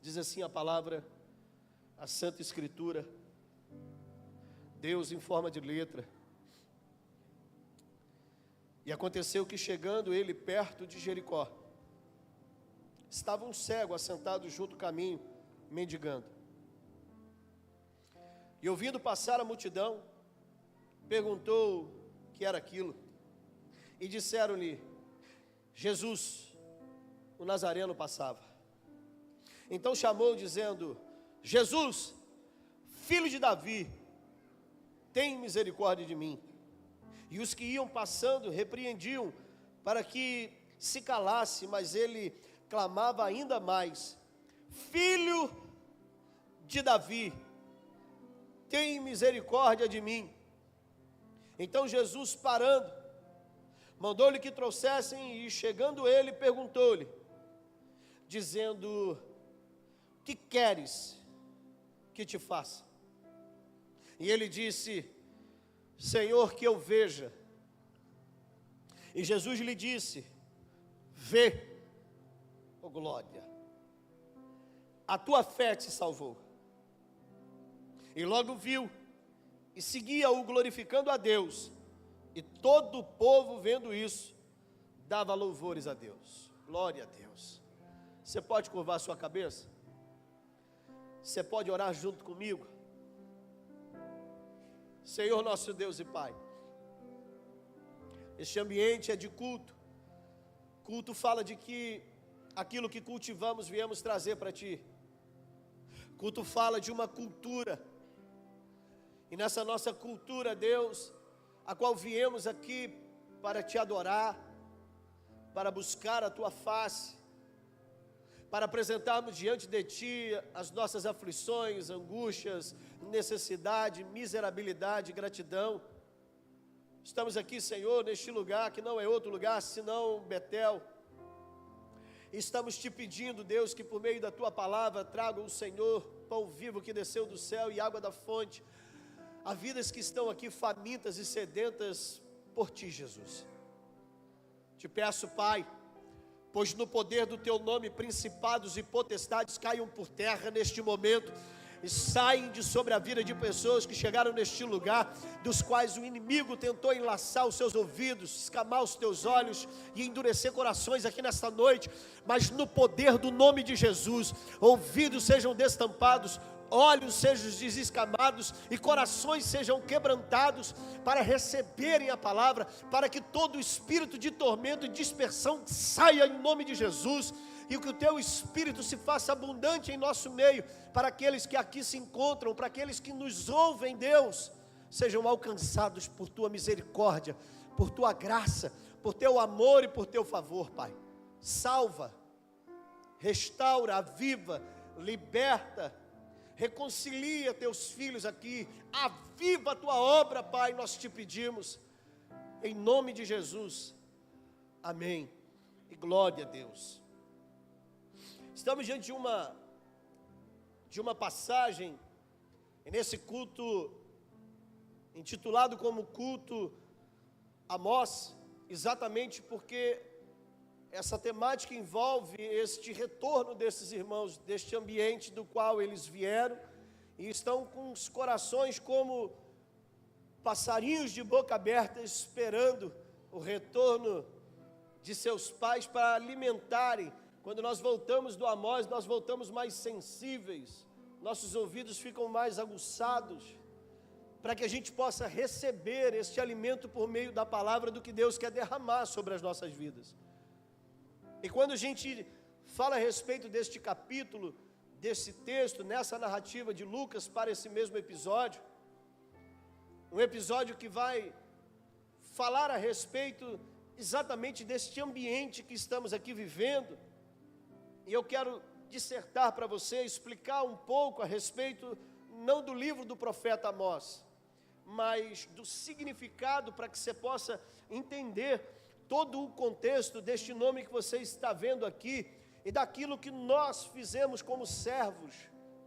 Diz assim a palavra, a Santa Escritura, Deus em forma de letra. E aconteceu que, chegando ele perto de Jericó, estava um cego assentado junto ao caminho, mendigando. E ouvindo passar a multidão, perguntou o que era aquilo. E disseram-lhe, Jesus, o Nazareno, passava. Então chamou, dizendo, Jesus, filho de Davi, tem misericórdia de mim. E os que iam passando repreendiam para que se calasse, mas ele clamava ainda mais, Filho de Davi, tem misericórdia de mim. Então Jesus, parando, mandou-lhe que trouxessem, e chegando ele, perguntou-lhe, dizendo, que queres que te faça? E ele disse, Senhor, que eu veja. E Jesus lhe disse, vê, oh glória, a tua fé te salvou. E logo viu, e seguia-o glorificando a Deus. E todo o povo, vendo isso, dava louvores a Deus. Glória a Deus. Você pode curvar a sua cabeça? Você pode orar junto comigo? Senhor nosso Deus e Pai, este ambiente é de culto. Culto fala de que aquilo que cultivamos viemos trazer para Ti. Culto fala de uma cultura. E nessa nossa cultura, Deus, a qual viemos aqui para Te adorar, para buscar a Tua face, para apresentarmos diante de Ti as nossas aflições, angústias, necessidade, miserabilidade, gratidão. Estamos aqui, Senhor, neste lugar que não é outro lugar senão Betel. Estamos Te pedindo, Deus, que por meio da Tua palavra traga o Senhor pão vivo que desceu do céu e água da fonte, a vidas que estão aqui famintas e sedentas por Ti, Jesus. Te peço, Pai, pois no poder do Teu nome, principados e potestades caiam por terra neste momento, e saem de sobre a vida de pessoas que chegaram neste lugar, dos quais o inimigo tentou enlaçar os seus ouvidos, escamar os teus olhos e endurecer corações aqui nesta noite, mas no poder do nome de Jesus, ouvidos sejam destampados, olhos sejam desescamados e corações sejam quebrantados para receberem a palavra, para que todo espírito de tormento e dispersão saia em nome de Jesus, e que o Teu Espírito se faça abundante em nosso meio, para aqueles que aqui se encontram, para aqueles que nos ouvem, Deus, sejam alcançados por Tua misericórdia, por Tua graça, por Teu amor e por Teu favor, Pai. Salva, restaura, aviva, liberta, reconcilia Teus filhos aqui, aviva a Tua obra, Pai, nós Te pedimos, em nome de Jesus, amém, e glória a Deus. Estamos diante de uma passagem, nesse culto, intitulado como culto Amós, exatamente porque essa temática envolve este retorno desses irmãos, deste ambiente do qual eles vieram, e estão com os corações como passarinhos de boca aberta, esperando o retorno de seus pais para alimentarem. Quando nós voltamos do Amós, nós voltamos mais sensíveis, nossos ouvidos ficam mais aguçados, para que a gente possa receber este alimento por meio da palavra do que Deus quer derramar sobre as nossas vidas. E quando a gente fala a respeito deste capítulo, desse texto, nessa narrativa de Lucas para esse mesmo episódio, um episódio que vai falar a respeito exatamente deste ambiente que estamos aqui vivendo, e eu quero dissertar para você, explicar um pouco a respeito, não do livro do profeta Amós, mas do significado, para que você possa entender todo o contexto deste nome que você está vendo aqui, e daquilo que nós fizemos como servos,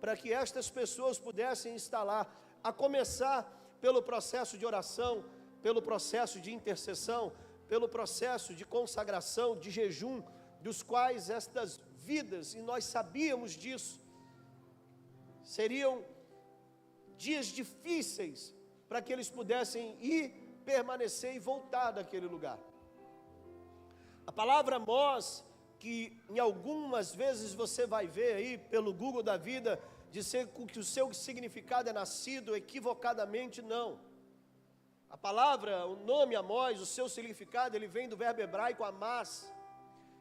para que estas pessoas pudessem estar lá, a começar pelo processo de oração, pelo processo de intercessão, pelo processo de consagração, de jejum, dos quais estas vidas, e nós sabíamos disso, Seriam dias difíceis para que eles pudessem ir, permanecer e voltar daquele lugar. A palavra Amós, que em algumas vezes você vai ver aí pelo Google da vida, dizer que o seu significado é nascido equivocadamente, não. A palavra, o nome Amós, o seu significado, ele vem do verbo hebraico amas,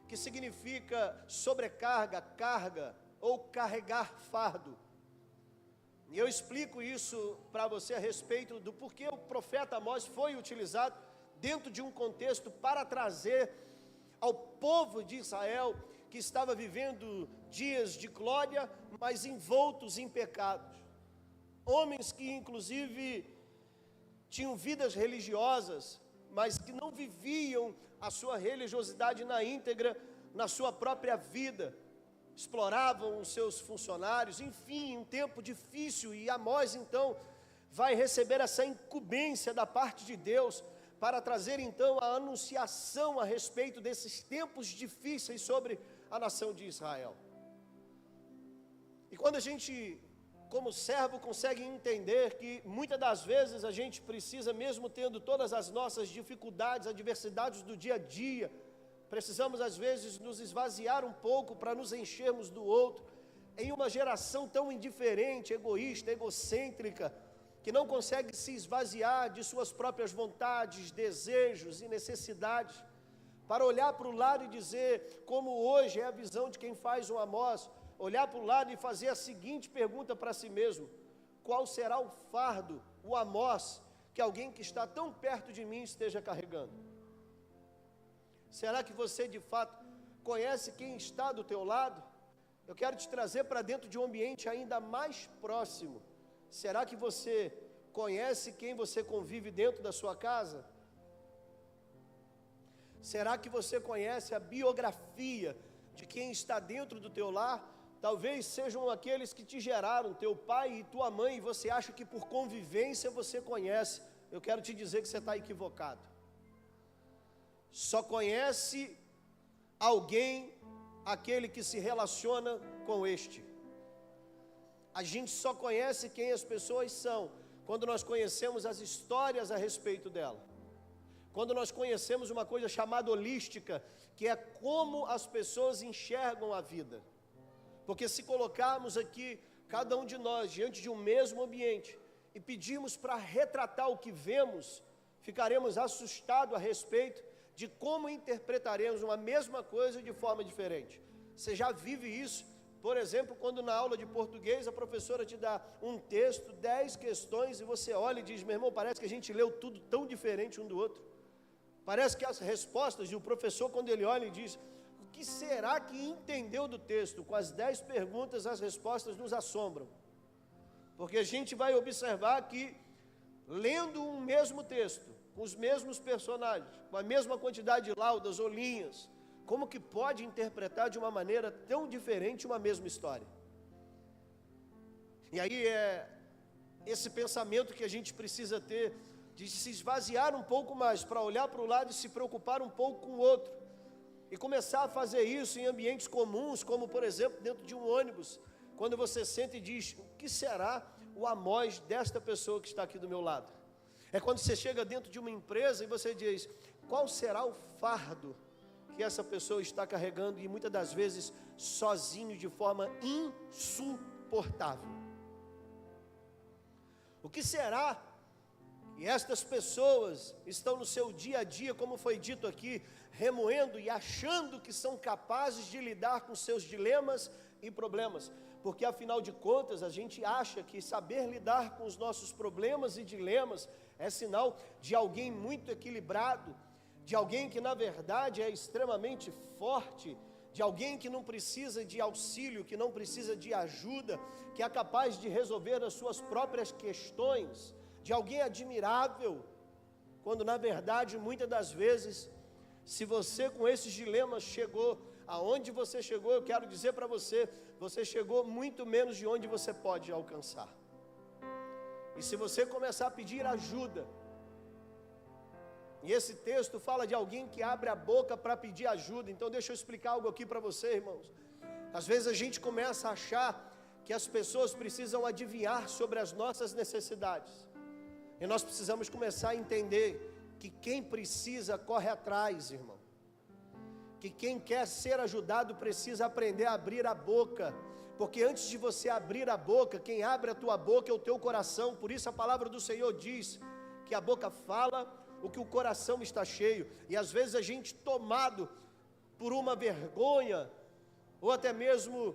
que significa sobrecarga, carga ou carregar fardo. E eu explico isso para você a respeito do porquê o profeta Amós foi utilizado dentro de um contexto para trazer ao povo de Israel, que estava vivendo dias de glória, mas envoltos em pecados. Homens que inclusive tinham vidas religiosas, mas que não viviam a sua religiosidade na íntegra, na sua própria vida. Exploravam os seus funcionários, enfim, um tempo difícil, e Amós então vai receber essa incumbência da parte de Deus, para trazer então a anunciação a respeito desses tempos difíceis sobre a nação de Israel. E quando a gente, como servo, consegue entender que muitas das vezes a gente precisa, mesmo tendo todas as nossas dificuldades, adversidades do dia a dia, precisamos às vezes nos esvaziar um pouco para nos enchermos do outro, em uma geração tão indiferente, egoísta, egocêntrica, que não consegue se esvaziar de suas próprias vontades, desejos e necessidades, para olhar para o lado e dizer, como hoje é a visão de quem faz um Amós, olhar para o lado e fazer a seguinte pergunta para si mesmo: qual será o fardo, o Amós, que alguém que está tão perto de mim esteja carregando? Será que você de fato conhece quem está do teu lado? Eu quero te trazer para dentro de um ambiente ainda mais próximo. Será que você conhece quem você convive dentro da sua casa? Será que você conhece a biografia de quem está dentro do teu lar? Talvez sejam aqueles que te geraram, teu pai e tua mãe, e você acha que por convivência você conhece. Eu quero te dizer que você está equivocado. Só conhece alguém aquele que se relaciona com este. A gente só conhece quem as pessoas são quando nós conhecemos as histórias a respeito dela. Quando nós conhecemos uma coisa chamada holística, que é como as pessoas enxergam a vida. Porque se colocarmos aqui, cada um de nós, diante de um mesmo ambiente, e pedirmos para retratar o que vemos, ficaremos assustados a respeito de como interpretaremos uma mesma coisa de forma diferente. Você já vive isso? Por exemplo, quando na aula de português a professora te dá um texto, 10 questões, e você olha e diz: meu irmão, parece que a gente leu tudo tão diferente um do outro. Parece que as respostas, e o professor, quando ele olha e diz: o que será que entendeu do texto? Com as 10 perguntas, as respostas nos assombram. Porque a gente vai observar que, lendo um mesmo texto, com os mesmos personagens, com a mesma quantidade de laudas ou linhas, como que pode interpretar de uma maneira tão diferente uma mesma história? E aí é esse pensamento que a gente precisa ter, de se esvaziar um pouco mais, para olhar para o lado e se preocupar um pouco com o outro, e começar a fazer isso em ambientes comuns, como por exemplo dentro de um ônibus, quando você senta e diz: o que será o Amós desta pessoa que está aqui do meu lado? É quando você chega dentro de uma empresa e você diz: qual será o fardo que essa pessoa está carregando, e muitas das vezes sozinho, de forma insuportável? O que será que estas pessoas estão no seu dia a dia, como foi dito aqui, remoendo e achando que são capazes de lidar com seus dilemas e problemas? Porque afinal de contas a gente acha que saber lidar com os nossos problemas e dilemas é sinal de alguém muito equilibrado, de alguém que na verdade é extremamente forte, de alguém que não precisa de auxílio, que não precisa de ajuda, que é capaz de resolver as suas próprias questões, de alguém admirável, quando na verdade muitas das vezes, se você com esses dilemas chegou aonde você chegou, eu quero dizer para você, você chegou muito menos de onde você pode alcançar. E se você começar a pedir ajuda, e esse texto fala de alguém que abre a boca para pedir ajuda, então deixa eu explicar algo aqui para você, irmãos. Às vezes a gente começa a achar que as pessoas precisam adivinhar sobre as nossas necessidades. E nós precisamos começar a entender que quem precisa corre atrás, irmão. Que quem quer ser ajudado precisa aprender a abrir a boca. Porque antes de você abrir a boca, quem abre a tua boca é o teu coração. Por isso a palavra do Senhor diz que a boca fala o que o coração está cheio. E às vezes a gente, tomado por uma vergonha, ou até mesmo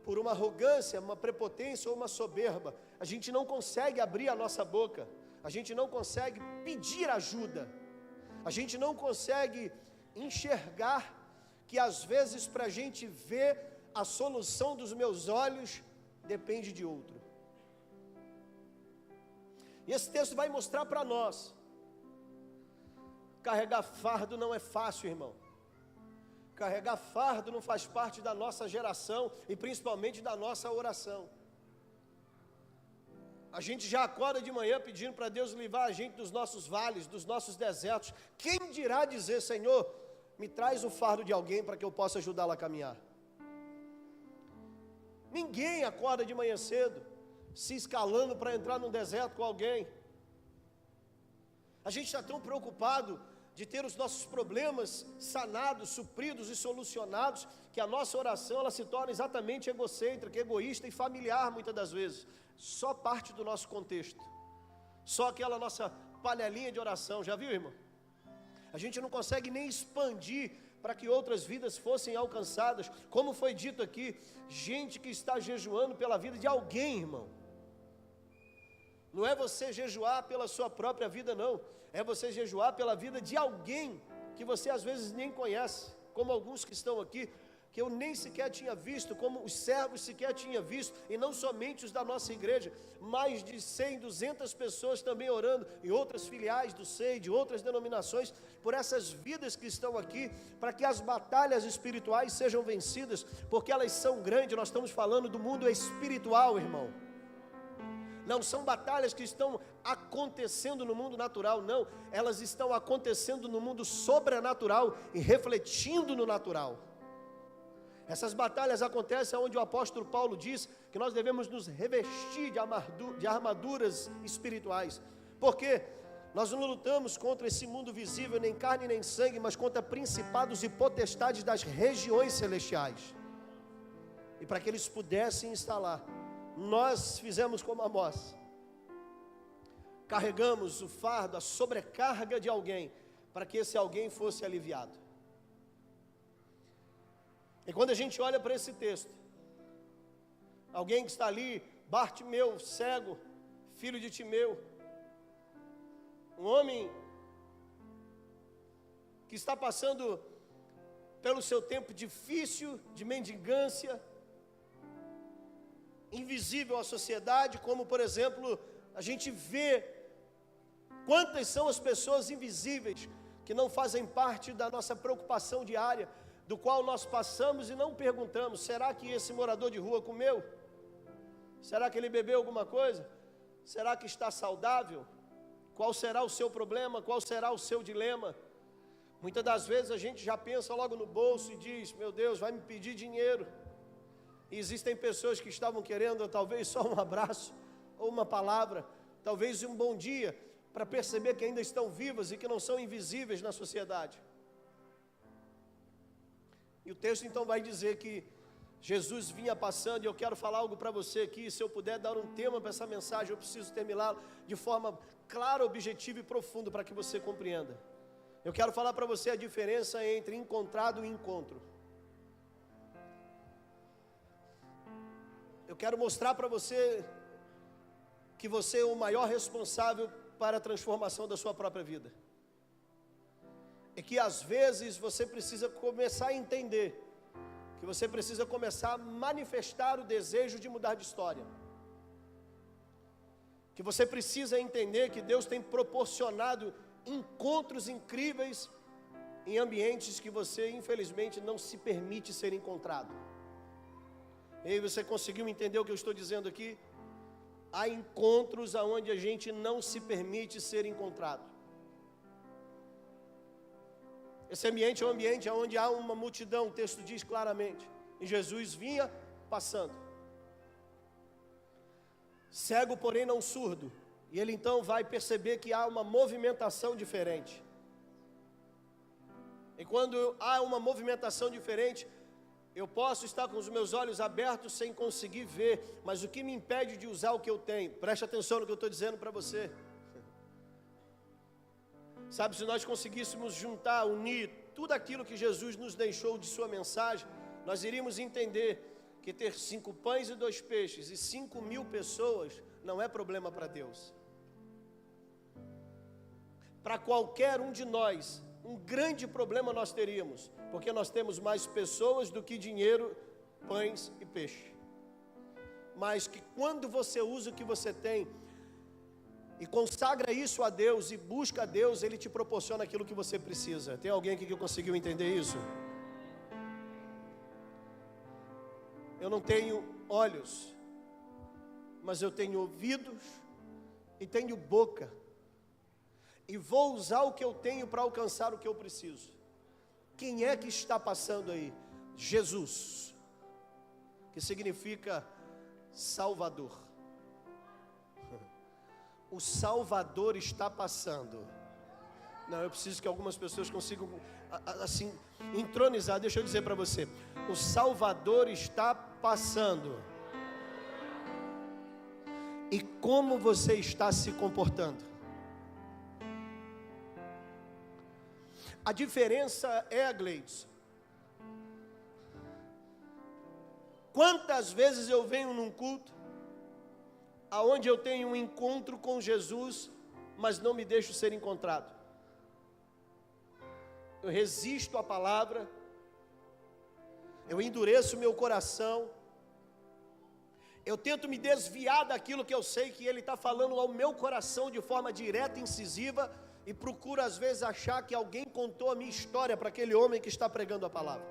por uma arrogância, uma prepotência ou uma soberba, a gente não consegue abrir a nossa boca, a gente não consegue pedir ajuda, a gente não consegue enxergar que às vezes para a gente ver a solução dos meus olhos depende de outro. E esse texto vai mostrar para nós, carregar fardo não é fácil, irmão. Carregar fardo não faz parte da nossa geração e principalmente da nossa oração. A gente já acorda de manhã pedindo para Deus livrar a gente dos nossos vales, dos nossos desertos. Quem dirá dizer, Senhor, me traz o fardo de alguém para que eu possa ajudá-lo a caminhar? Ninguém acorda de manhã cedo se escalando para entrar num deserto com alguém. A gente está tão preocupado de ter os nossos problemas sanados, supridos e solucionados, que a nossa oração ela se torna exatamente egocêntrica, egoísta e familiar muitas das vezes. Só parte do nosso contexto, só aquela nossa panelinha de oração, já viu, irmão? A gente não consegue nem expandir para que outras vidas fossem alcançadas, como foi dito aqui, gente que está jejuando pela vida de alguém, irmão. Não é você jejuar pela sua própria vida, não. É você jejuar pela vida de alguém que você às vezes nem conhece, como alguns que estão aqui, que eu nem sequer tinha visto, como os servos sequer tinha visto, e não somente os da nossa igreja, mais de 100, 200 pessoas também orando, em outras filiais do SEI, de outras denominações, por essas vidas que estão aqui, para que as batalhas espirituais sejam vencidas, porque elas são grandes. Nós estamos falando do mundo espiritual, irmão. Não são batalhas que estão acontecendo no mundo natural, não. Elas estão acontecendo no mundo sobrenatural e refletindo no natural. Essas batalhas acontecem onde o apóstolo Paulo diz que nós devemos nos revestir de armaduras espirituais. Porque nós não lutamos contra esse mundo visível, nem carne nem sangue, mas contra principados e potestades das regiões celestiais. E para que eles pudessem instalar, nós fizemos como Amós, carregamos o fardo, a sobrecarga de alguém, para que esse alguém fosse aliviado. E quando a gente olha para esse texto, alguém que está ali, Bartimeu, cego, filho de Timeu, um homem que está passando pelo seu tempo difícil de mendigância, invisível à sociedade, como por exemplo, a gente vê quantas são as pessoas invisíveis que não fazem parte da nossa preocupação diária, do qual nós passamos e não perguntamos: será que esse morador de rua comeu? Será que ele bebeu alguma coisa? Será que está saudável? Qual será o seu problema? Qual será o seu dilema? Muitas das vezes a gente já pensa logo no bolso e diz: meu Deus, vai me pedir dinheiro. E existem pessoas que estavam querendo talvez só um abraço, ou uma palavra, talvez um bom dia, para perceber que ainda estão vivas e que não são invisíveis na sociedade. E o texto então vai dizer que Jesus vinha passando, e eu quero falar algo para você aqui. Se eu puder dar um tema para essa mensagem, eu preciso terminá-la de forma clara, objetiva e profunda, para que você compreenda. Eu quero falar para você a diferença entre encontrado e encontro. Eu quero mostrar para você que você é o maior responsável para a transformação da sua própria vida. É que às vezes você precisa começar a entender, que você precisa começar a manifestar o desejo de mudar de história. Que você precisa entender que Deus tem proporcionado encontros incríveis em ambientes que você infelizmente não se permite ser encontrado. E aí, você conseguiu entender o que eu estou dizendo aqui? Há encontros aonde a gente não se permite ser encontrado. Esse ambiente é um ambiente onde há uma multidão, o texto diz claramente. E Jesus vinha passando. cego porém não surdo, e ele então vai perceber que há uma movimentação diferente. E quando há uma movimentação diferente, eu posso estar com os meus olhos abertos sem conseguir ver, mas o que me impede de usar o que eu tenho? Preste atenção no que eu estou dizendo para você. Sabe, se nós conseguíssemos juntar, unir tudo aquilo que Jesus nos deixou de sua mensagem, nós iríamos entender que ter 5 pães e 2 peixes e 5.000 pessoas não é problema para Deus. Para qualquer um de nós, um grande problema nós teríamos, porque nós temos mais pessoas do que dinheiro, pães e peixe. Mas que quando você usa o que você tem e consagra isso a Deus e busca a Deus, Ele te proporciona aquilo que você precisa. Tem alguém aqui que conseguiu entender isso? Eu não tenho olhos, mas eu tenho ouvidos e tenho boca. E vou usar o que eu tenho para alcançar o que eu preciso. Quem é que está passando aí? Jesus, que significa Salvador. O Salvador está passando. Não, eu preciso que algumas pessoas consigam, assim, entronizar. Deixa eu dizer para você, o Salvador está passando. E como você está se comportando? A diferença é, Gleides, quantas vezes eu venho num culto, aonde eu tenho um encontro com Jesus, mas não me deixo ser encontrado. Eu resisto à palavra, eu endureço meu coração, eu tento me desviar daquilo que eu sei que Ele está falando ao meu coração de forma direta e incisiva, e procuro às vezes achar que alguém contou a minha história para aquele homem que está pregando a palavra.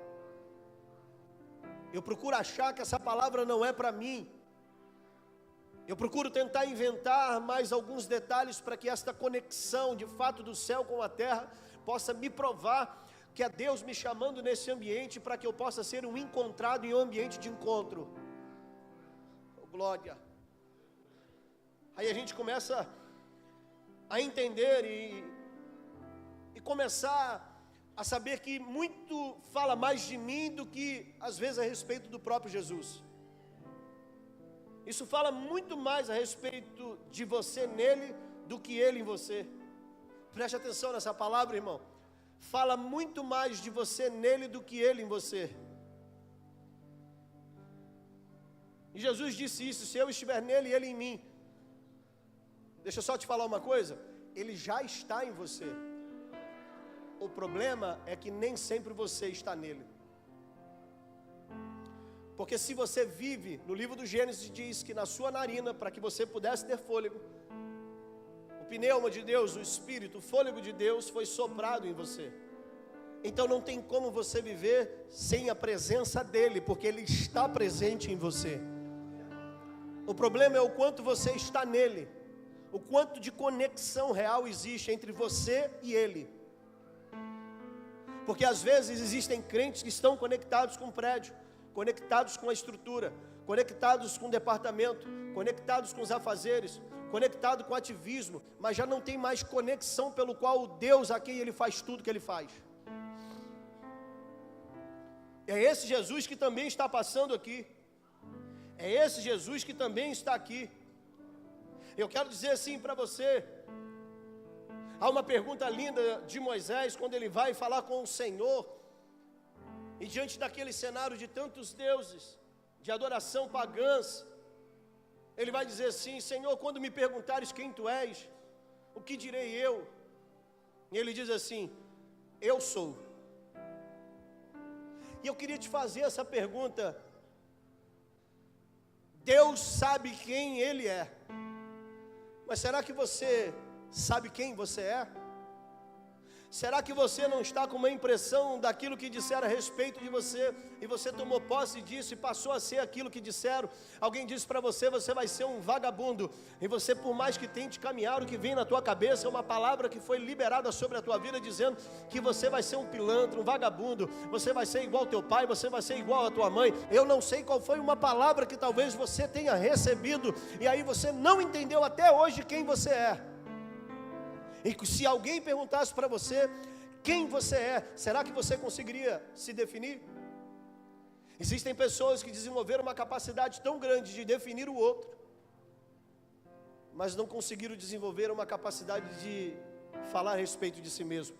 Eu procuro achar que essa palavra não é para mim. Eu procuro tentar inventar mais alguns detalhes para que esta conexão de fato do céu com a terra possa me provar que é Deus me chamando nesse ambiente para que eu possa ser um encontrado em um ambiente de encontro. Oh, glória! Aí a gente começa a entender e começar a saber que muito fala mais de mim do que às vezes a respeito do próprio Jesus. Isso fala muito mais a respeito de você nele do que ele em você. Preste atenção nessa palavra, irmão. Fala muito mais de você nele do que ele em você. E Jesus disse isso: se eu estiver nele e ele em mim. Deixa eu só te falar uma coisa, ele já está em você. O problema é que nem sempre você está nele. Porque se você vive, no livro do Gênesis diz que na sua narina, para que você pudesse ter fôlego, o pneuma de Deus, o Espírito, o fôlego de Deus foi soprado em você. Então não tem como você viver sem a presença dele, porque ele está presente em você. O problema é o quanto você está nele, o quanto de conexão real existe entre você e ele. Porque às vezes existem crentes que estão conectados com o prédio, conectados com a estrutura, conectados com o departamento, conectados com os afazeres, conectados com o ativismo, mas já não tem mais conexão pelo qual o Deus a quem ele faz tudo que ele faz. É esse Jesus que também está passando aqui. É esse Jesus que também está aqui. Eu quero dizer assim para você, há uma pergunta linda de Moisés, quando ele vai falar com o Senhor, e diante daquele cenário de tantos deuses, de adoração pagãs, ele vai dizer assim: Senhor, quando me perguntares quem tu és, o que direi eu? E ele diz assim: eu sou. E eu queria te fazer essa pergunta: Deus sabe quem Ele é, mas será que você sabe quem você é? Será que você não está com uma impressão daquilo que disseram a respeito de você, e você tomou posse disso e passou a ser aquilo que disseram? Alguém disse para você, você vai ser um vagabundo, e você, por mais que tente caminhar, o que vem na tua cabeça é uma palavra que foi liberada sobre a tua vida, dizendo que você vai ser um pilantra, um vagabundo, você vai ser igual ao teu pai, você vai ser igual à tua mãe. Eu não sei qual foi uma palavra que talvez você tenha recebido, e aí você não entendeu até hoje quem você é. E se alguém perguntasse para você quem você é, será que você conseguiria se definir? Existem pessoas que desenvolveram uma capacidade tão grande de definir o outro, mas não conseguiram desenvolver uma capacidade de falar a respeito de si mesmo.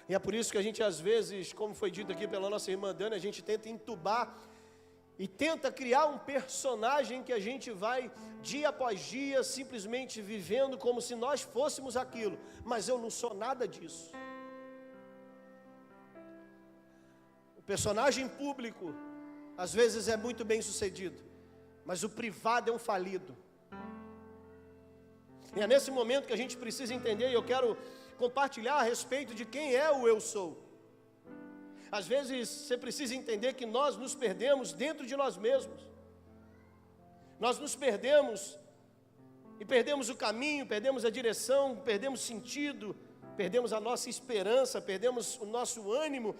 E é por isso que a gente às vezes, como foi dito aqui pela nossa irmã Dani, a gente tenta entubar e tenta criar um personagem que a gente vai, dia após dia, simplesmente vivendo como se nós fôssemos aquilo. Mas eu não sou nada disso. O personagem público, às vezes é muito bem sucedido, mas o privado é um falido. E é nesse momento que a gente precisa entender, e eu quero compartilhar a respeito de quem é o eu sou. Às vezes você precisa entender que nós nos perdemos dentro de nós mesmos. Nós nos perdemos e perdemos o caminho, perdemos a direção, perdemos sentido, perdemos a nossa esperança, perdemos o nosso ânimo,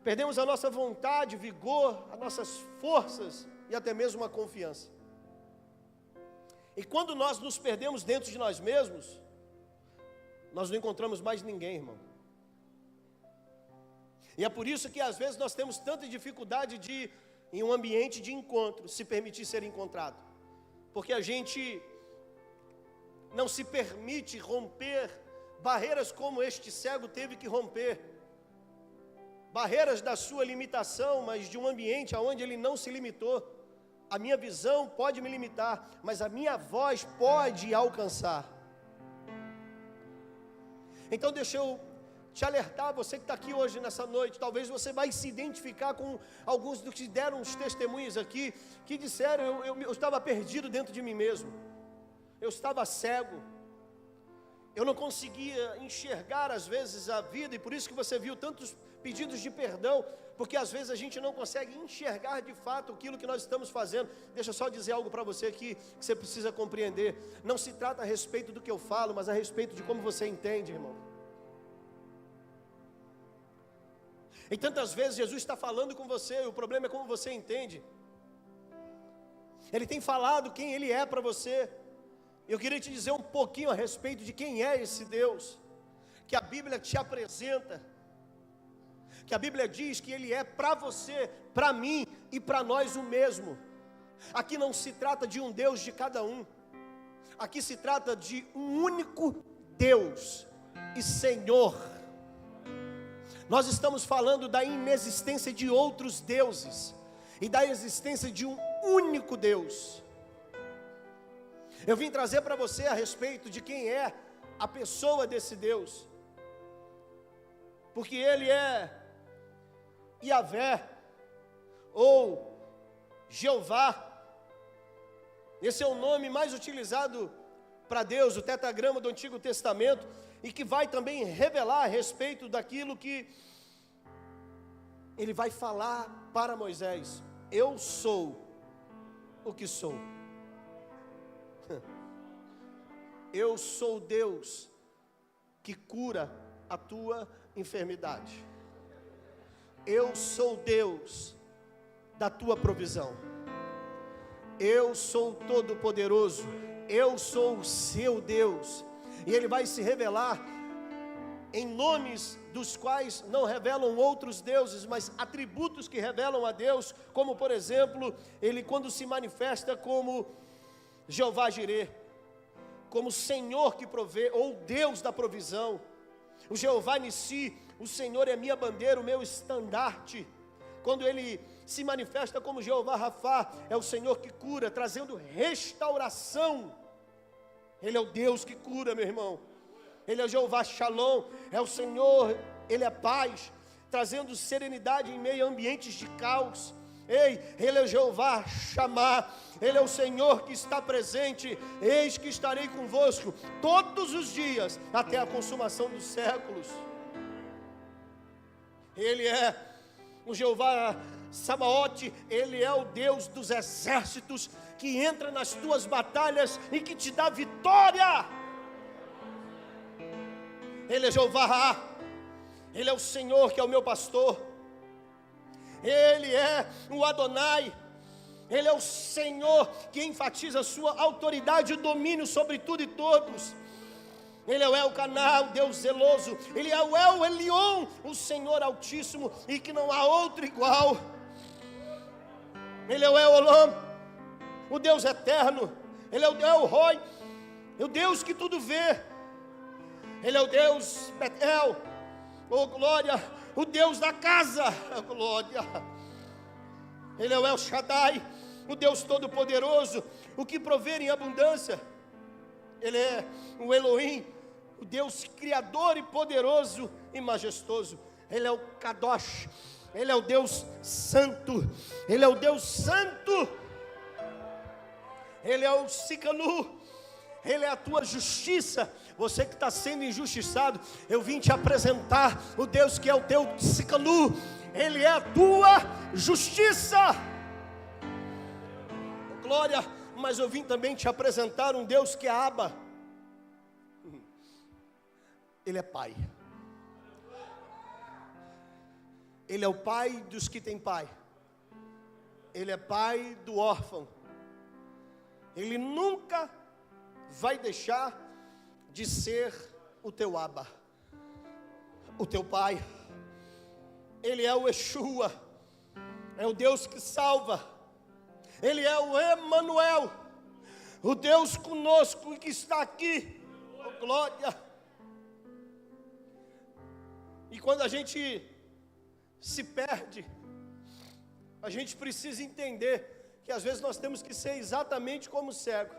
perdemos a nossa vontade, vigor, as nossas forças e até mesmo a confiança. E quando nós nos perdemos dentro de nós mesmos, nós não encontramos mais ninguém, irmão. E é por isso que às vezes nós temos tanta dificuldade de, em um ambiente de encontro, se permitir ser encontrado. Porque a gente não se permite romper barreiras como este cego teve que romper. Barreiras da sua limitação, mas de um ambiente onde ele não se limitou. A minha visão pode me limitar, mas a minha voz pode alcançar. Então deixa eu te alertar, você que está aqui hoje nessa noite, talvez você vai se identificar com alguns dos que deram os testemunhos aqui, que disseram, eu estava perdido dentro de mim mesmo, eu estava cego, eu não conseguia enxergar às vezes a vida, e por isso que você viu tantos pedidos de perdão, porque às vezes a gente não consegue enxergar de fato aquilo que nós estamos fazendo. Deixa eu só dizer algo para você aqui, que você precisa compreender, não se trata a respeito do que eu falo, mas a respeito de como você entende, irmão. E tantas vezes Jesus está falando com você, o problema é como você entende. Ele tem falado quem Ele é para você. Eu queria te dizer um pouquinho a respeito de quem é esse Deus, que a Bíblia te apresenta, que a Bíblia diz que Ele é para você, para mim e para nós o mesmo. Aqui não se trata de um Deus de cada um, aqui se trata de um único Deus e Senhor. Nós estamos falando da inexistência de outros deuses e da existência de um único Deus. Eu vim trazer para você a respeito de quem é a pessoa desse Deus, porque Ele é Yahvé ou Jeová. Esse é o nome mais utilizado para Deus, o tetragrama do Antigo Testamento, e que vai também revelar a respeito daquilo que Ele vai falar para Moisés. Eu sou o que sou. Eu sou Deus que cura a tua enfermidade. Eu sou Deus da tua provisão. Eu sou todo-poderoso. Eu sou o seu Deus. E Ele vai se revelar em nomes dos quais não revelam outros deuses, mas atributos que revelam a Deus, como por exemplo, Ele quando se manifesta como Jeová Jireh, como Senhor que provê, ou Deus da provisão. O Jeová Nissi, o Senhor é minha bandeira, o meu estandarte. Quando Ele se manifesta como Jeová Rafá, é o Senhor que cura, trazendo restauração. Ele é o Deus que cura, meu irmão. Ele é o Jeová Shalom, é o Senhor, Ele é paz, trazendo serenidade em meio a ambientes de caos. Ei, Ele é Jeová Chamá, Ele é o Senhor que está presente. Eis que estarei convosco todos os dias, até a consumação dos séculos. Ele é o Jeová Sabaote, Ele é o Deus dos exércitos, que entra nas tuas batalhas e que te dá vitória. Ele é Jeová Ra, Ele é o Senhor que é o meu pastor. Ele é o Adonai, Ele é o Senhor que enfatiza a sua autoridade e domínio sobre tudo e todos. Ele é o Elcaná, o Deus zeloso. Ele é o El Elyon, o Senhor Altíssimo, e que não há outro igual. Ele é o El Olam, o Deus eterno. Ele é o El Roi, o Deus que tudo vê. Ele é o Deus Betel, oh glória, o Deus da casa, oh glória. Ele é o El Shaddai, o Deus Todo-Poderoso, o que provê em abundância. Ele é o Elohim, o Deus Criador e poderoso e majestoso. Ele é o Kadosh, Ele é o Deus Santo, Ele é o Deus Santo. Ele é o Sikanu, Ele é a tua justiça. Você que está sendo injustiçado, eu vim te apresentar o Deus que é o teu Sikanu. Ele é a tua justiça. Glória. Mas eu vim também te apresentar um Deus que é Abba. Ele é Pai. Ele é o Pai dos que têm pai. Ele é Pai do órfão. Ele nunca vai deixar de ser o teu Abba, o teu Pai. Ele é o Yeshua, é o Deus que salva. Ele é o Emanuel, o Deus conosco que está aqui. Oh, glória. E quando a gente se perde, a gente precisa entender que às vezes nós temos que ser exatamente como o cego,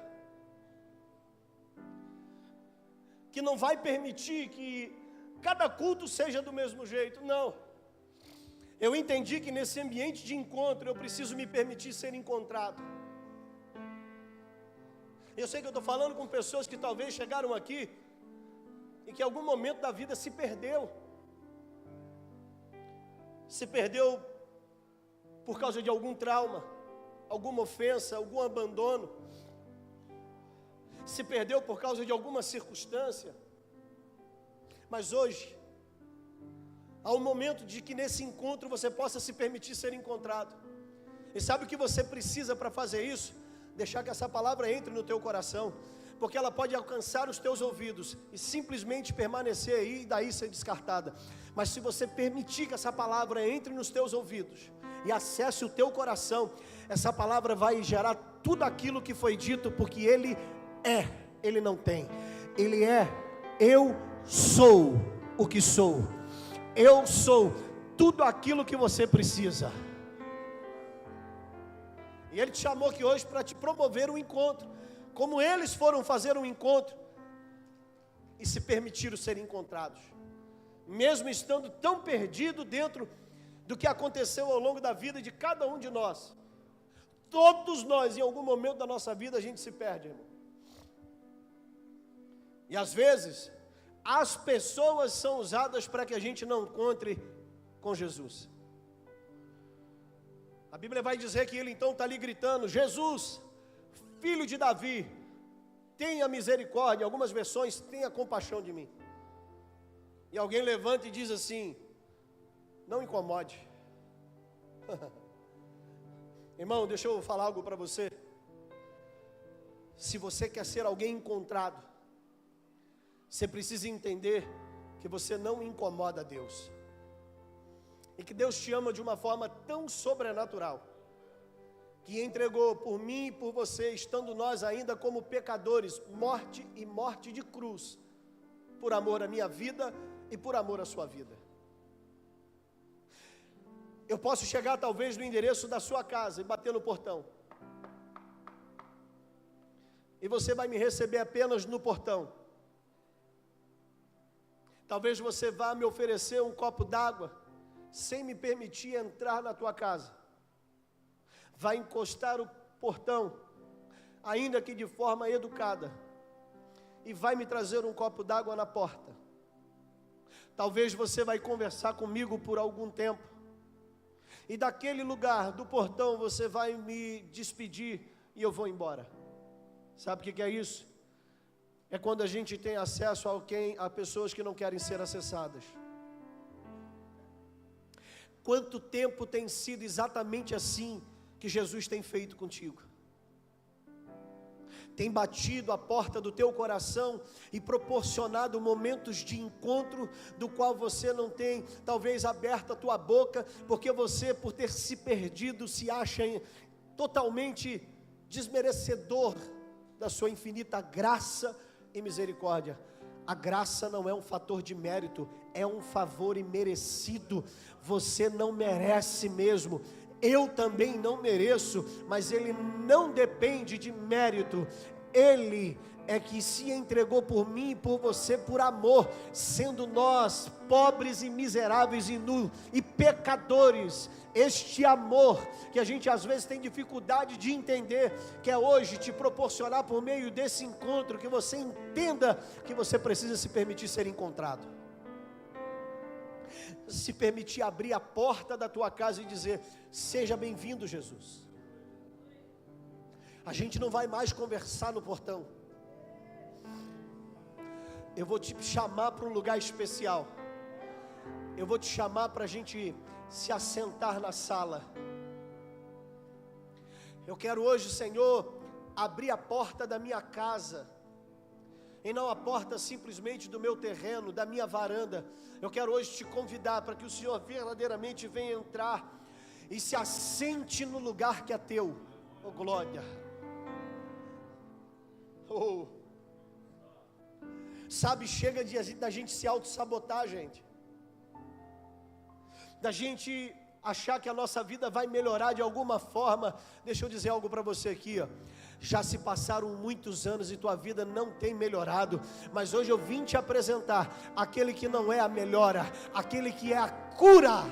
que não vai permitir que cada culto seja do mesmo jeito. Não. Eu entendi que nesse ambiente de encontro eu preciso me permitir ser encontrado. Eu sei que eu estou falando com pessoas que talvez chegaram aqui e que em algum momento da vida se perdeu. Se perdeu por causa de algum trauma, alguma ofensa, algum abandono. Se perdeu por causa de alguma circunstância. Mas hoje há um momento de que nesse encontro você possa se permitir ser encontrado. E sabe o que você precisa para fazer isso? Deixar que essa palavra entre no teu coração, porque ela pode alcançar os teus ouvidos e simplesmente permanecer aí e daí ser descartada. Mas se você permitir que essa palavra entre nos teus ouvidos e acesse o teu coração, essa palavra vai gerar tudo aquilo que foi dito, porque Ele é, Ele não tem. Ele é, eu sou o que sou. Eu sou tudo aquilo que você precisa. E Ele te chamou aqui hoje para te promover um encontro, como eles foram fazer um encontro e se permitiram ser encontrados, mesmo estando tão perdido dentro do que aconteceu ao longo da vida de cada um de nós. Todos nós, em algum momento da nossa vida, a gente se perde, irmão. E às vezes as pessoas são usadas para que a gente não encontre com Jesus. A Bíblia vai dizer que ele então está ali gritando: Jesus, filho de Davi, tenha misericórdia. Em algumas versões, tenha compaixão de mim. E alguém levanta e diz assim: não incomode. Irmão, deixa eu falar algo para você. Se você quer ser alguém encontrado, você precisa entender que você não incomoda Deus. E que Deus te ama de uma forma tão sobrenatural, que entregou por mim e por você, estando nós ainda como pecadores, morte e morte de cruz, por amor à minha vida e por amor à sua vida. Eu posso chegar talvez no endereço da sua casa e bater no portão, e você vai me receber apenas no portão. Talvez você vá me oferecer um copo d'água, sem me permitir entrar na tua casa. vai encostar o portão, ainda que de forma educada, e vai me trazer um copo d'água na porta. Talvez você vai conversar comigo por algum tempo, e daquele lugar, do portão, você vai me despedir e eu vou embora. Sabe o que é isso? É quando a gente tem acesso a pessoas que não querem ser acessadas. Quanto tempo tem sido exatamente assim que Jesus tem feito contigo? Tem batido a porta do teu coração e proporcionado momentos de encontro, do qual você não tem, talvez, aberto a tua boca, porque você, por ter se perdido, se acha totalmente desmerecedor da sua infinita graça e misericórdia. A graça não é um fator de mérito, é um favor imerecido. Você não merece mesmo. Eu também não mereço, mas ele não depende de mérito. Ele é que se entregou por mim e por você por amor, sendo nós pobres e miseráveis e nus e pecadores. Este amor que a gente às vezes tem dificuldade de entender, que é hoje te proporcionar por meio desse encontro, que você entenda que você precisa se permitir ser encontrado. Se permitir abrir a porta da tua casa e dizer: seja bem-vindo, Jesus. A gente não vai mais conversar no portão. Eu vou te chamar para um lugar especial. Eu vou te chamar para a gente se assentar na sala. Eu quero hoje, Senhor, abrir a porta da minha casa, e não a porta simplesmente do meu terreno, da minha varanda. Eu quero hoje te convidar para que o Senhor verdadeiramente venha entrar e se assente no lugar que é teu. Oh, glória! Oh! Sabe, chega da gente se auto-sabotar, gente. Da gente achar que a nossa vida vai melhorar de alguma forma. Deixa eu dizer algo para você aqui, ó. Já se passaram muitos anos e tua vida não tem melhorado, mas hoje eu vim te apresentar aquele que não é a melhora, aquele que é a cura,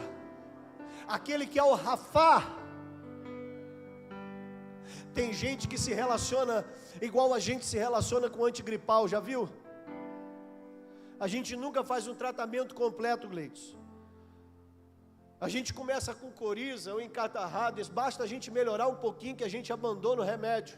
aquele que é o Rafá. Tem gente que se relaciona igual a gente se relaciona com antigripal, já viu? A gente nunca faz um tratamento completo, Gleitos. A gente começa com coriza ou encatarradas, basta a gente melhorar um pouquinho que a gente abandona o remédio.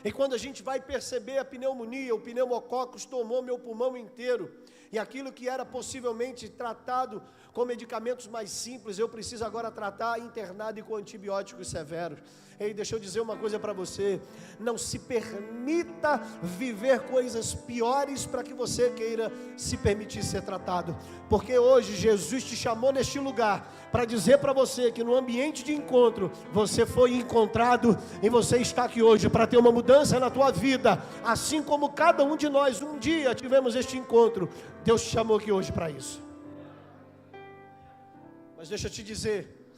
E quando a gente vai perceber a pneumonia, o pneumococcus tomou meu pulmão inteiro, e aquilo que era possivelmente tratado com medicamentos mais simples, eu preciso agora tratar internado e com antibióticos severos. Ei, deixa eu dizer uma coisa para você: não se permita viver coisas piores para que você queira se permitir ser tratado, porque hoje Jesus te chamou neste lugar para dizer para você que no ambiente de encontro você foi encontrado, e você está aqui hoje para ter uma mudança na tua vida, assim como cada um de nós um dia tivemos este encontro. Deus te chamou aqui hoje para isso. Mas deixa eu te dizer,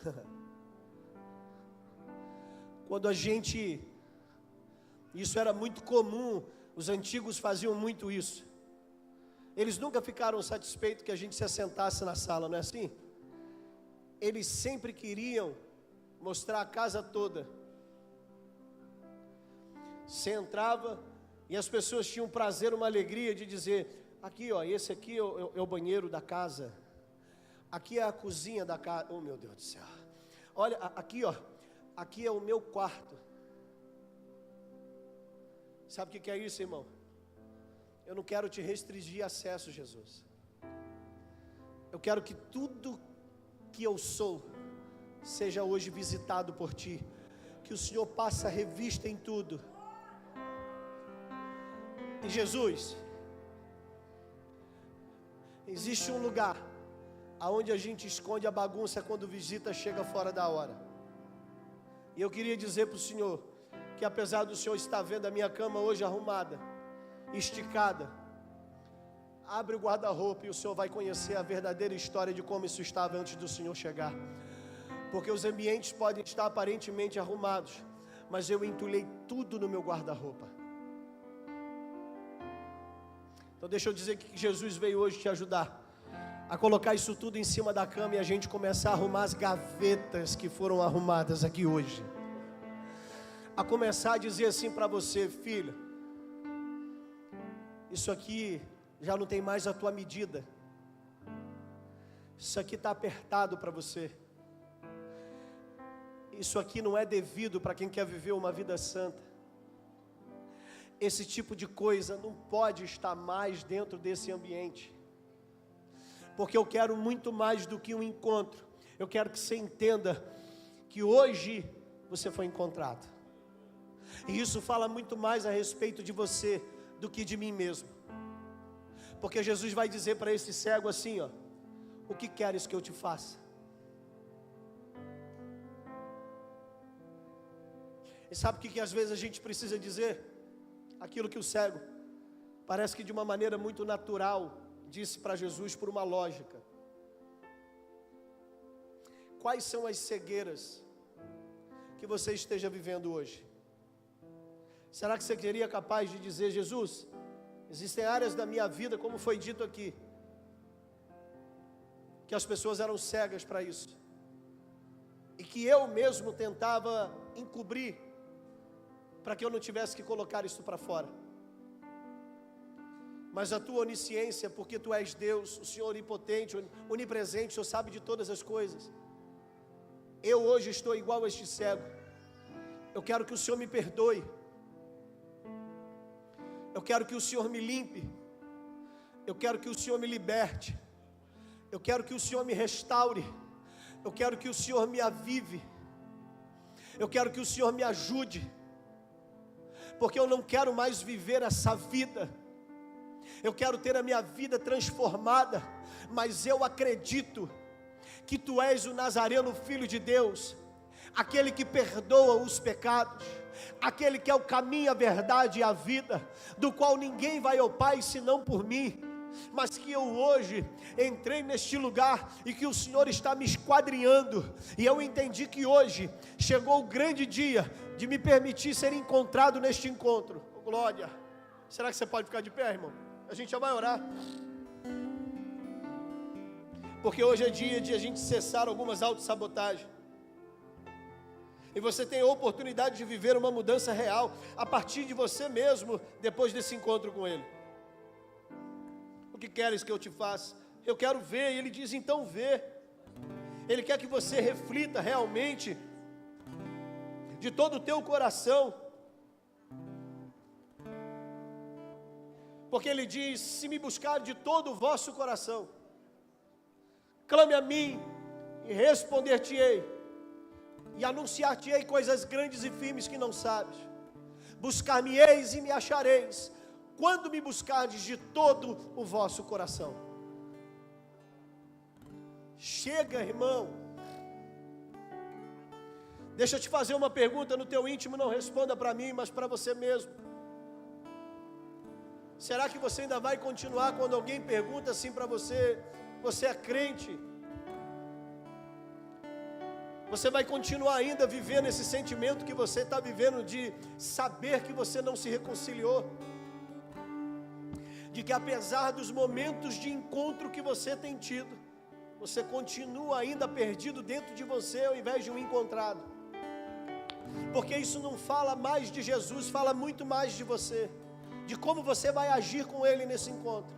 quando a gente, isso era muito comum, os antigos faziam muito isso. Eles nunca ficaram satisfeitos que a gente se assentasse na sala, não é assim? Eles sempre queriam mostrar a casa toda. Você entrava e as pessoas tinham um prazer, uma alegria de dizer: aqui ó, esse aqui é o banheiro da casa, aqui é a cozinha da casa. Oh, meu Deus do céu. Olha, aqui ó, aqui é o meu quarto. Sabe o que é isso, irmão? Eu não quero te restringir acesso, Jesus. Eu quero que tudo que eu sou seja hoje visitado por ti, que o Senhor passe a revista em tudo. E Jesus, existe um lugar aonde a gente esconde a bagunça quando visita chega fora da hora. E eu queria dizer para o Senhor que, apesar do Senhor estar vendo a minha cama hoje arrumada, esticada, abre o guarda-roupa e o Senhor vai conhecer a verdadeira história de como isso estava antes do Senhor chegar. Porque os ambientes podem estar aparentemente arrumados, mas eu entulhei tudo no meu guarda-roupa. Então deixa eu dizer que Jesus veio hoje te ajudar. a colocar isso tudo em cima da cama e a gente começar a arrumar as gavetas que foram arrumadas aqui hoje. A começar a dizer assim para você: filho, isso aqui já não tem mais a tua medida. Isso aqui está apertado para você. Isso aqui não é devido para quem quer viver uma vida santa. Esse tipo de coisa não pode estar mais dentro desse ambiente. Porque eu quero muito mais do que um encontro. Eu quero que você entenda que hoje você foi encontrado. E isso fala muito mais a respeito de você do que de mim mesmo. Porque Jesus vai dizer para esse cego assim, ó: o que queres que eu te faça? E sabe o que às vezes a gente precisa dizer? Aquilo que o cego, parece que de uma maneira muito natural, disse para Jesus por uma lógica. Quais são as cegueiras que você esteja vivendo hoje? Será que você seria capaz de dizer: Jesus, existem áreas da minha vida, como foi dito aqui, que as pessoas eram cegas para isso, e que eu mesmo tentava encobrir, para que eu não tivesse que colocar isso para fora. Mas a tua onisciência, porque tu és Deus, o Senhor onipotente, onipresente, o Senhor sabe de todas as coisas. Eu hoje estou igual a este cego. Eu quero que o Senhor me perdoe. Eu quero que o Senhor me limpe. Eu quero que o Senhor me liberte. Eu quero que o Senhor me restaure. Eu quero que o Senhor me avive. Eu quero que o Senhor me ajude. Porque eu não quero mais viver essa vida. Eu quero ter a minha vida transformada. Mas eu acredito que Tu és o Nazareno, Filho de Deus, aquele que perdoa os pecados, aquele que é o caminho, a verdade e a vida, do qual ninguém vai ao Pai senão por mim. Mas que eu hoje entrei neste lugar e que o Senhor está me esquadrinhando, e eu entendi que hoje chegou o grande dia de me permitir ser encontrado neste encontro. Oh, glória! Será que você pode ficar de pé, irmão? A gente já vai orar, porque hoje é dia de a gente cessar algumas autossabotagens, e você tem a oportunidade de viver uma mudança real a partir de você mesmo, depois desse encontro com Ele. O que queres que eu te faça? Eu quero ver. E Ele diz: então vê. Ele quer que você reflita realmente, de todo o teu coração, porque Ele diz: se me buscar de todo o vosso coração, clame a mim e responder-te-ei, e anunciar-te-ei coisas grandes e firmes que não sabes. Buscar-me-eis e me achareis, quando me buscardes de todo o vosso coração. Chega, irmão. Deixa eu te fazer uma pergunta no teu íntimo, não responda para mim, mas para você mesmo. Será que você ainda vai continuar quando alguém pergunta assim para você: você é crente? Você vai continuar ainda vivendo esse sentimento que você está vivendo de saber que você não se reconciliou? De que apesar dos momentos de encontro que você tem tido, você continua ainda perdido dentro de você ao invés de um encontrado? Porque isso não fala mais de Jesus, fala muito mais de você, de como você vai agir com Ele nesse encontro.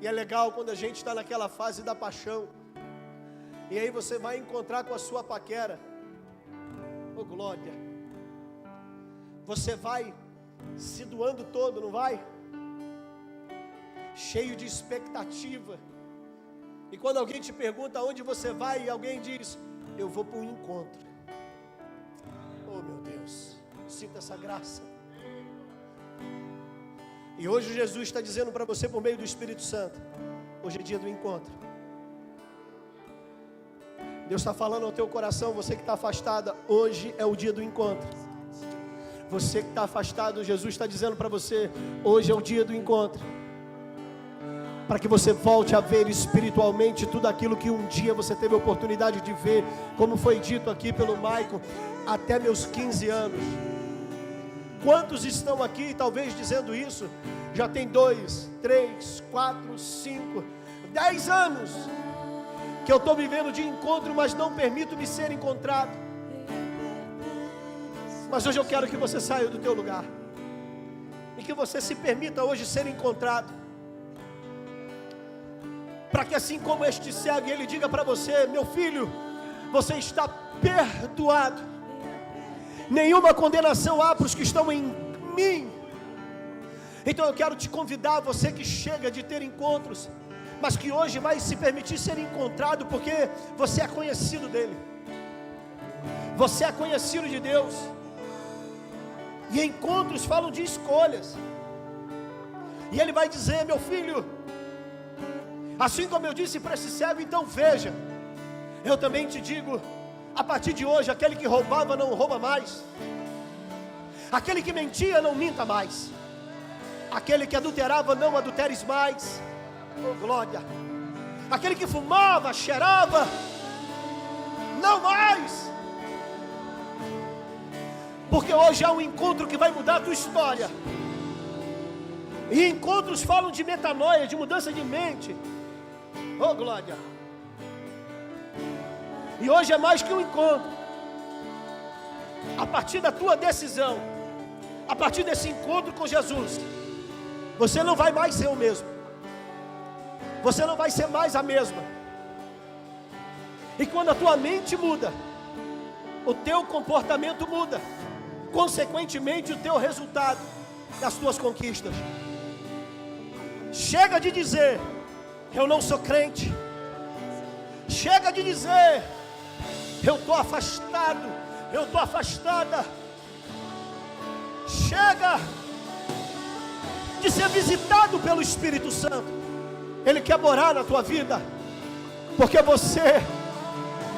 E é legal quando a gente está naquela fase da paixão, e aí você vai encontrar com a sua paquera. Oh, glória! Você vai se doando todo, não vai? Cheio de expectativa. E quando alguém te pergunta aonde você vai, e alguém diz: eu vou para um encontro. Oh, meu Deus, sinta essa graça. E hoje Jesus está dizendo para você por meio do Espírito Santo: hoje é dia do encontro. Deus está falando ao teu coração, você que está afastada, hoje é o dia do encontro. Você que está afastado, Jesus está dizendo para você: hoje é o dia do encontro. Para que você volte a ver espiritualmente tudo aquilo que um dia você teve a oportunidade de ver, como foi dito aqui pelo Maicon, até meus 15 anos. Quantos estão aqui, talvez dizendo isso, já tem 2, 3, 4, 5, 10 anos que eu estou vivendo de encontro, mas não permito-me ser encontrado. Mas hoje eu quero que você saia do teu lugar e que você se permita hoje ser encontrado, para que assim como este cego, ele diga para você: meu filho, você está perdoado, nenhuma condenação há para os que estão em mim. Então eu quero te convidar, você que chega de ter encontros, mas que hoje vai se permitir ser encontrado, porque você é conhecido dele, você é conhecido de Deus. E encontros falam de escolhas, e ele vai dizer: meu filho, assim como eu disse para esse cego, então veja, eu também te digo, a partir de hoje, aquele que roubava não rouba mais, aquele que mentia não minta mais, aquele que adulterava não adulteres mais. Oh glória! Aquele que fumava, cheirava, não mais. Porque hoje há um encontro que vai mudar a tua história. E encontros falam de metanoia, de mudança de mente. Oh glória! E hoje é mais que um encontro. A partir da tua decisão, a partir desse encontro com Jesus, você não vai mais ser o mesmo, você não vai ser mais a mesma. E quando a tua mente muda, o teu comportamento muda, consequentemente o teu resultado das tuas conquistas. Chega de dizer: eu não sou crente. Chega de dizer: eu estou afastado, eu estou afastada. Chega de ser visitado pelo Espírito Santo. Ele quer morar na tua vida, porque você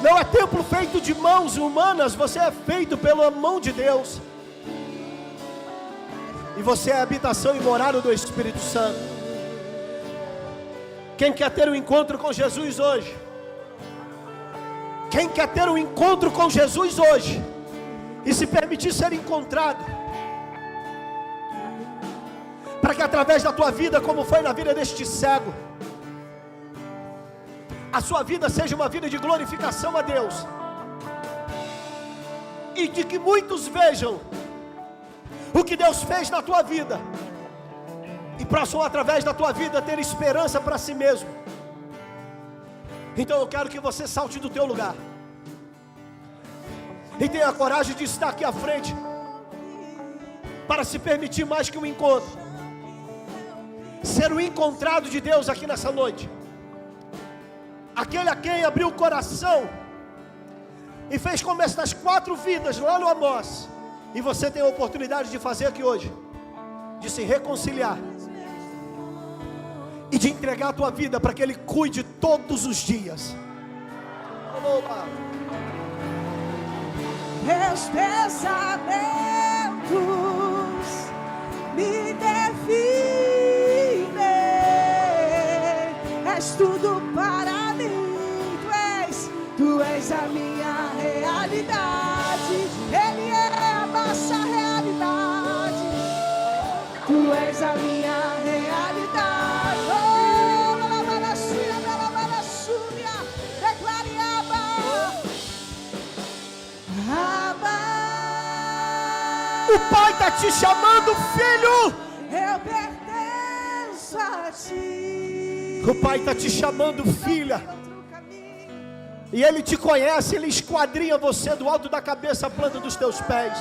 não é templo feito de mãos humanas, você é feito pela mão de Deus. E você é a habitação e morada do Espírito Santo. Quem quer ter um encontro com Jesus hoje? Quem quer ter um encontro com Jesus hoje e se permitir ser encontrado, para que através da tua vida, como foi na vida deste cego, a sua vida seja uma vida de glorificação a Deus, e de que muitos vejam o que Deus fez na tua vida e possam através da tua vida ter esperança para si mesmo. Então eu quero que você salte do teu lugar e tenha a coragem de estar aqui à frente, para se permitir mais que um encontro, ser o encontrado de Deus aqui nessa noite, aquele a quem abriu o coração e fez como estas 4 vidas lá no Amós. E você tem a oportunidade de fazer aqui hoje, de se reconciliar e de entregar a tua vida para que Ele cuide todos os dias. Meus pensamentos me definem, és tudo para mim, tu és a minha realidade, Ele é a nossa realidade, tu és a minha realidade. Oh, Balabalaxia, Balabalaxúria, declare Abba, Abba. O Pai está te chamando, filho. Eu pertenço a ti. O Pai está te chamando, filha. E Ele te conhece, Ele esquadrinha você do alto da cabeça à planta dos teus pés.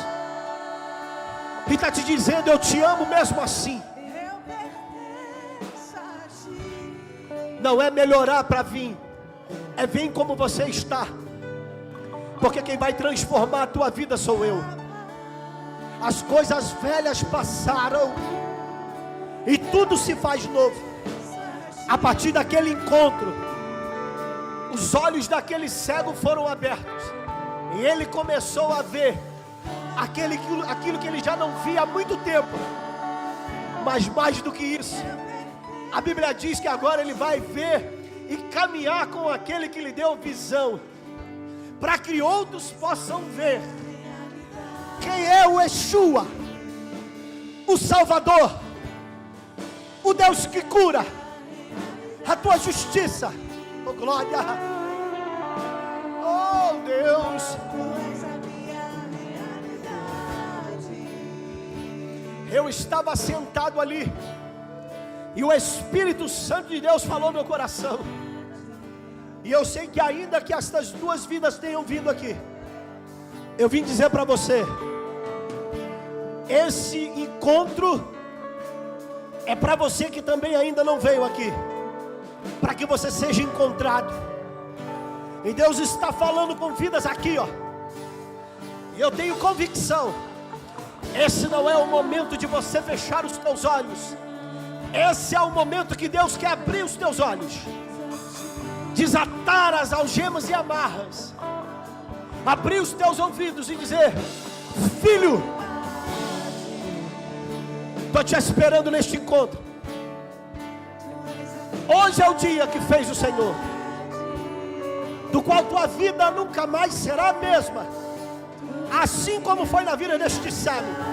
E está te dizendo: eu te amo mesmo assim. Eu pertenço a ti. Não é melhorar para vir, é vir como você está. Porque quem vai transformar a tua vida sou eu. As coisas velhas passaram e tudo se faz novo. A partir daquele encontro, os olhos daquele cego foram abertos e ele começou a ver aquilo que ele já não via há muito tempo. Mas mais do que isso, a Bíblia diz que agora ele vai ver e caminhar com aquele que lhe deu visão, para que outros possam ver quem é o Yeshua, o Salvador, o Deus que cura, a tua justiça. Oh, glória! Oh, Deus! Eu estava sentado ali e o Espírito Santo de Deus falou no meu coração. E eu sei que ainda que estas duas vidas tenham vindo aqui, eu vim dizer para você: esse encontro é para você que também ainda não veio aqui, para que você seja encontrado. E Deus está falando com vidas aqui, ó. E eu tenho convicção, esse não é o momento de você fechar os teus olhos. Esse é o momento que Deus quer abrir os teus olhos, desatar as algemas e amarras, abrir os teus ouvidos e dizer: filho, estou te esperando neste encontro. Hoje é o dia que fez o Senhor, do qual tua vida nunca mais será a mesma, assim como foi na vida deste cego.